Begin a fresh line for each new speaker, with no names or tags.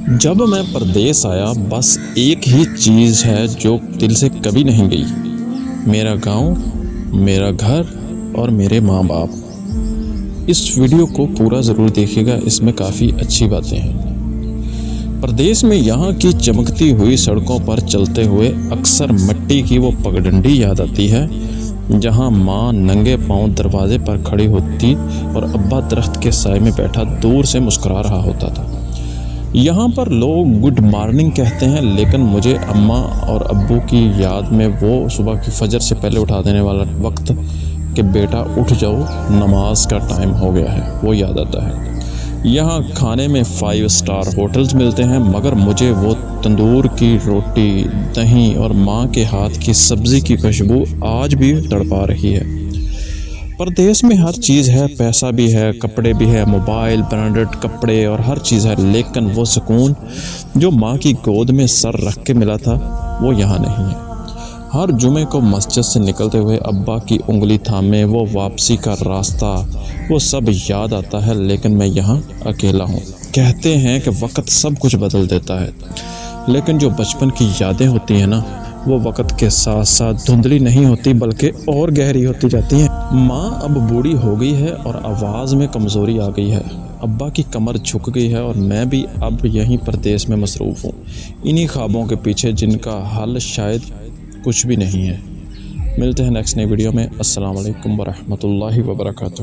جب میں پردیس آیا بس ایک ہی چیز ہے جو دل سے کبھی نہیں گئی، میرا گاؤں، میرا گھر اور میرے ماں باپ۔ اس ویڈیو کو پورا ضرور دیکھیے گا، اس میں کافی اچھی باتیں ہیں۔ پردیس میں یہاں کی چمکتی ہوئی سڑکوں پر چلتے ہوئے اکثر مٹی کی وہ پگڈنڈی یاد آتی ہے جہاں ماں ننگے پاؤں دروازے پر کھڑی ہوتی اور ابا درخت کے سائے میں بیٹھا دور سے مسکرا رہا ہوتا تھا۔ یہاں پر لوگ گڈ مارننگ کہتے ہیں، لیکن مجھے اماں اور ابو کی یاد میں وہ صبح کی فجر سے پہلے اٹھا دینے والا وقت کہ بیٹا اٹھ جاؤ، نماز کا ٹائم ہو گیا ہے، وہ یاد آتا ہے۔ یہاں کھانے میں 5 اسٹار ہوٹلز ملتے ہیں، مگر مجھے وہ تندور کی روٹی، دہی اور ماں کے ہاتھ کی سبزی کی خوشبو آج بھی تڑپا رہی ہے۔ پردیس میں ہر چیز ہے، پیسہ بھی ہے، کپڑے بھی ہے، موبائل، برانڈڈ کپڑے اور ہر چیز ہے، لیکن وہ سکون جو ماں کی گود میں سر رکھ کے ملا تھا وہ یہاں نہیں ہے۔ ہر جمعے کو مسجد سے نکلتے ہوئے ابا کی انگلی تھامے وہ واپسی کا راستہ، وہ سب یاد آتا ہے، لیکن میں یہاں اکیلا ہوں۔ کہتے ہیں کہ وقت سب کچھ بدل دیتا ہے، لیکن جو بچپن کی یادیں ہوتی ہیں نا، وہ وقت کے ساتھ ساتھ دھندلی نہیں ہوتی بلکہ اور گہری ہوتی جاتی ہیں۔ ماں اب بوڑھی ہو گئی ہے اور آواز میں کمزوری آ گئی ہے، ابا کی کمر جھک گئی ہے اور میں بھی اب یہیں پردیس میں مصروف ہوں، انہی خوابوں کے پیچھے جن کا حل شاید کچھ بھی نہیں ہے۔ ملتے ہیں نیکسٹ نئی ویڈیو میں۔ السلام علیکم ورحمۃ اللہ وبرکاتہ۔